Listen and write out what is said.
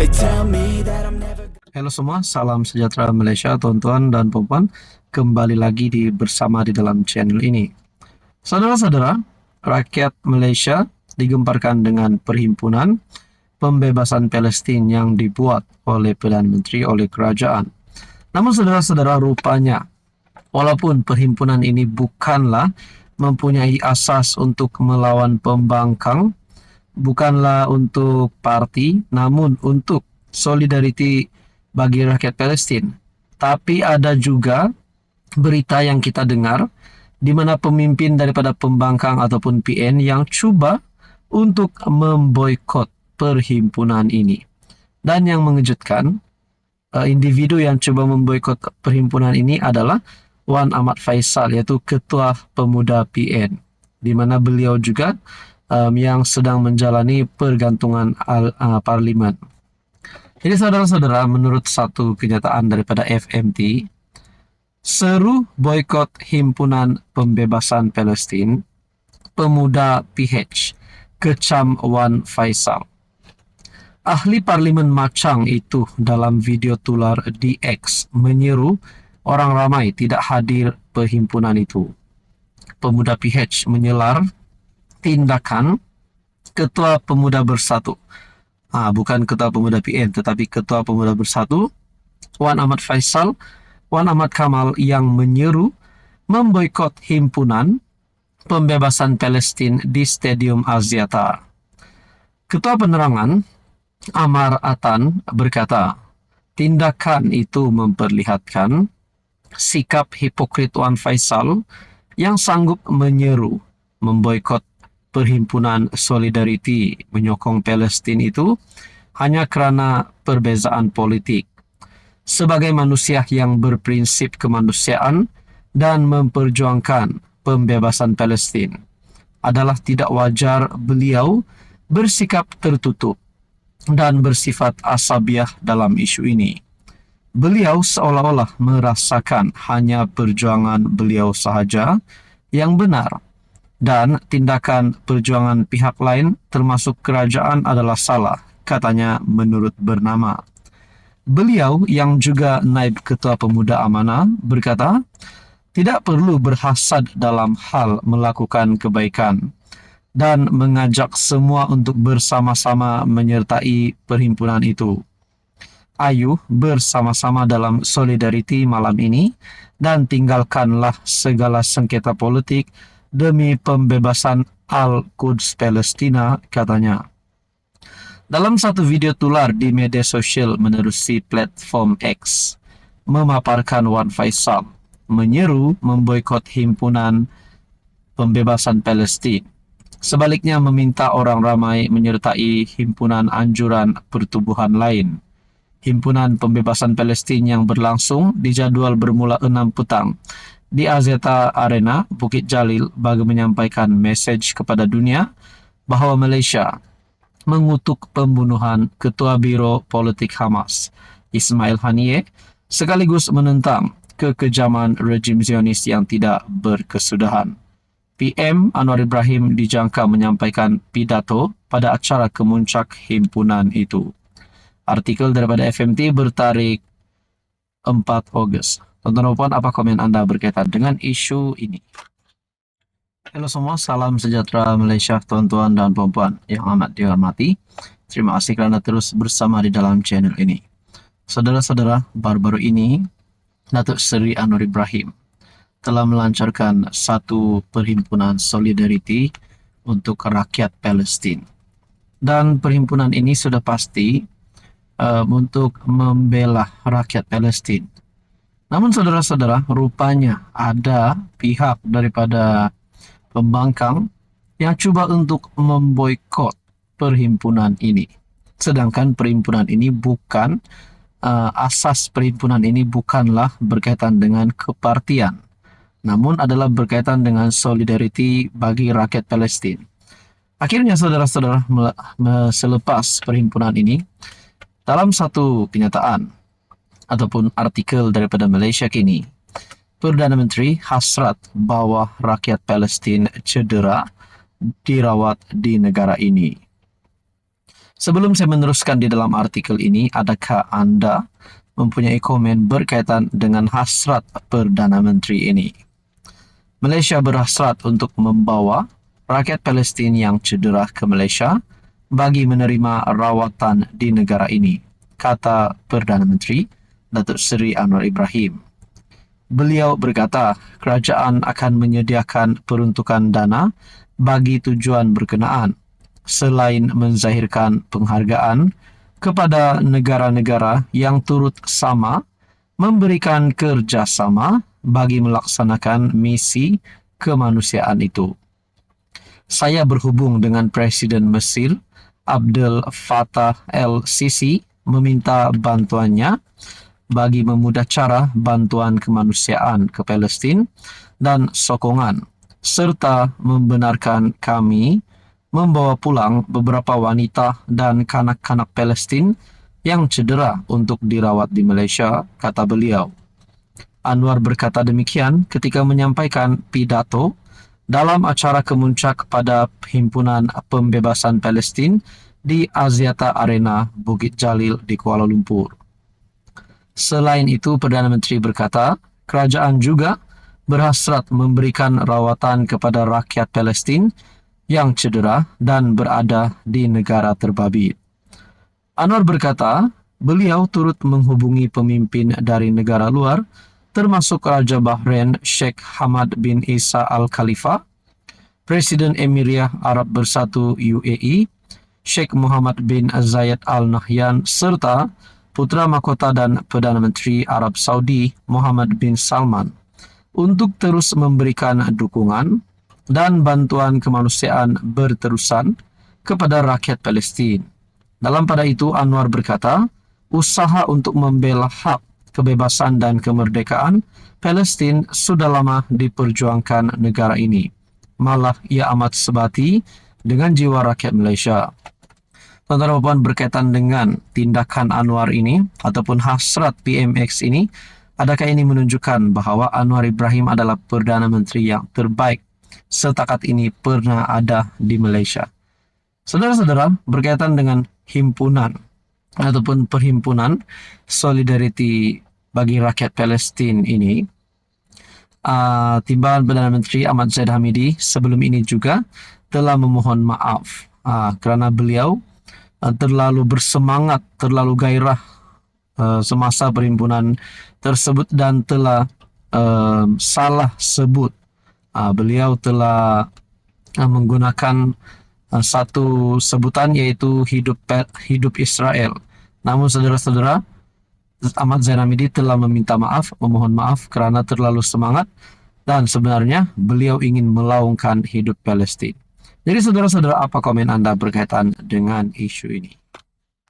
They tell me that I'm never. Halo semua, salam sejahtera Malaysia, tuan-tuan dan puan-puan. Kembali lagi bersama di dalam channel ini. Saudara-saudara, rakyat Malaysia digemparkan dengan perhimpunan pembebasan Palestin yang dibuat oleh Perdana Menteri oleh kerajaan. Namun saudara-saudara, rupanya walaupun perhimpunan ini bukanlah mempunyai asas untuk melawan pembangkang, bukanlah untuk parti, namun untuk solidariti bagi rakyat Palestin. Tapi ada juga berita yang kita dengar di mana pemimpin daripada pembangkang ataupun PN yang cuba untuk memboikot perhimpunan ini. Dan yang mengejutkan, individu yang cuba memboikot perhimpunan ini adalah Wan Ahmad Faisal, iaitu Ketua Pemuda PN, di mana beliau juga yang sedang menjalani pergantungan parlimen. Jadi saudara-saudara, menurut satu kenyataan daripada FMT, seru boikot Himpunan Pembebasan Palestin, Pemuda PH, kecam Wan Faisal. Ahli Parlimen Machang itu dalam video tular di X menyeru orang ramai tidak hadir perhimpunan itu. Pemuda PH menyelar tindakan Ketua Pemuda Bersatu. Bukan Ketua Pemuda PN, tetapi Ketua Pemuda Bersatu, Wan Ahmad Faisal, Wan Ahmad Kamal yang menyeru memboikot Himpunan Pembebasan Palestin di Stadium Axiata. Ketua Penerangan, Amar Atan, berkata, tindakan itu memperlihatkan sikap hipokrit Wan Faisal yang sanggup menyeru memboikot Perhimpunan Solidariti menyokong Palestin itu hanya kerana perbezaan politik. Sebagai manusia yang berprinsip kemanusiaan dan memperjuangkan pembebasan Palestin, adalah tidak wajar beliau bersikap tertutup dan bersifat asabiah dalam isu ini. Beliau seolah-olah merasakan hanya perjuangan beliau sahaja yang benar, dan tindakan perjuangan pihak lain termasuk kerajaan adalah salah, katanya menurut bernama. Beliau yang juga Naib Ketua Pemuda Amanah berkata, tidak perlu berhasad dalam hal melakukan kebaikan dan mengajak semua untuk bersama-sama menyertai perhimpunan itu. Ayo bersama-sama dalam solidariti malam ini dan tinggalkanlah segala sengketa politik demi pembebasan Al-Quds Palestina, katanya. Dalam satu video tular di media sosial menerusi platform X, memaparkan Wan Faisal menyeru memboikot Himpunan Pembebasan Palestin. Sebaliknya meminta orang ramai menyertai himpunan anjuran pertubuhan lain. Himpunan Pembebasan Palestin yang berlangsung dijadual bermula 6 petang di Axiata Arena, Bukit Jalil, bagi menyampaikan mesej kepada dunia bahawa Malaysia mengutuk pembunuhan Ketua Biro Politik Hamas, Ismail Haniyeh, sekaligus menentang kekejaman rejim Zionis yang tidak berkesudahan. PM Anwar Ibrahim dijangka menyampaikan pidato pada acara kemuncak himpunan itu. Artikel daripada FMT bertarikh 4 Ogos. Tuan-tuan dan puan, apa komen anda berkaitan dengan isu ini? Halo semua, salam sejahtera Malaysia, tuan-tuan dan puan-puan yang amat dihormati. Terima kasih kerana terus bersama di dalam channel ini. Saudara-saudara, baru-baru ini Datuk Seri Anwar Ibrahim telah melancarkan satu perhimpunan solidariti untuk rakyat Palestin. Dan perhimpunan ini sudah pasti untuk membela rakyat Palestin. Namun saudara-saudara, rupanya ada pihak daripada pembangkang yang cuba untuk memboikot perhimpunan ini. Sedangkan perhimpunan ini bukan, asas perhimpunan ini bukanlah berkaitan dengan kepartian, namun adalah berkaitan dengan solidariti bagi rakyat Palestin. Akhirnya saudara-saudara, selepas perhimpunan ini, dalam satu kenyataan ataupun artikel daripada Malaysia Kini, Perdana Menteri hasrat bahawa rakyat Palestin cedera dirawat di negara ini. Sebelum saya meneruskan di dalam artikel ini, adakah Anda mempunyai komen berkaitan dengan hasrat Perdana Menteri ini? Malaysia berhasrat untuk membawa rakyat Palestin yang cedera ke Malaysia bagi menerima rawatan di negara ini, kata Perdana Menteri Datuk Seri Anwar Ibrahim. Beliau berkata, kerajaan akan menyediakan peruntukan dana bagi tujuan berkenaan, selain menzahirkan penghargaan kepada negara-negara yang turut sama memberikan kerjasama bagi melaksanakan misi kemanusiaan itu. Saya berhubung dengan Presiden Mesir, Abdel Fattah el-Sisi, meminta bantuannya bagi memudah cara bantuan kemanusiaan ke Palestin dan sokongan, serta membenarkan kami membawa pulang beberapa wanita dan kanak-kanak Palestin yang cedera untuk dirawat di Malaysia, kata beliau. Anwar berkata demikian ketika menyampaikan pidato dalam acara kemuncak pada Himpunan Pembebasan Palestin di Axiata Arena Bukit Jalil di Kuala Lumpur. Selain itu, Perdana Menteri berkata, kerajaan juga berhasrat memberikan rawatan kepada rakyat Palestin yang cedera dan berada di negara terbabit. Anwar berkata, beliau turut menghubungi pemimpin dari negara luar, termasuk Raja Bahrain Sheikh Hamad bin Isa Al Khalifa, Presiden Emiria Arab Bersatu UAE, Sheikh Muhammad bin Zayed Al Nahyan, serta Putra Mahkota dan Perdana Menteri Arab Saudi Muhammad bin Salman untuk terus memberikan dukungan dan bantuan kemanusiaan berterusan kepada rakyat Palestin. Dalam pada itu, Anwar berkata, usaha untuk membela hak, kebebasan dan kemerdekaan Palestin sudah lama diperjuangkan negara ini. Malah ia amat sebati dengan jiwa rakyat Malaysia. Tuan-tuan dan puan, berkaitan dengan tindakan Anwar ini ataupun hasrat PMX ini, adakah ini menunjukkan bahawa Anwar Ibrahim adalah Perdana Menteri yang terbaik setakat ini pernah ada di Malaysia? Saudara-saudara, berkaitan dengan himpunan ataupun perhimpunan Solidariti bagi Rakyat Palestin ini, Timbalan Perdana Menteri Ahmad Zahid Hamidi sebelum ini juga telah memohon maaf kerana beliau terlalu bersemangat, terlalu gairah semasa perhimpunan tersebut dan telah salah sebut. Beliau telah menggunakan satu sebutan, iaitu hidup Israel. Namun saudara-saudara, Ahmad Zahid Hamidi telah meminta maaf, memohon maaf kerana terlalu semangat, dan sebenarnya beliau ingin melaungkan hidup Palestin. Jadi saudara-saudara, apa komen Anda berkaitan dengan isu ini?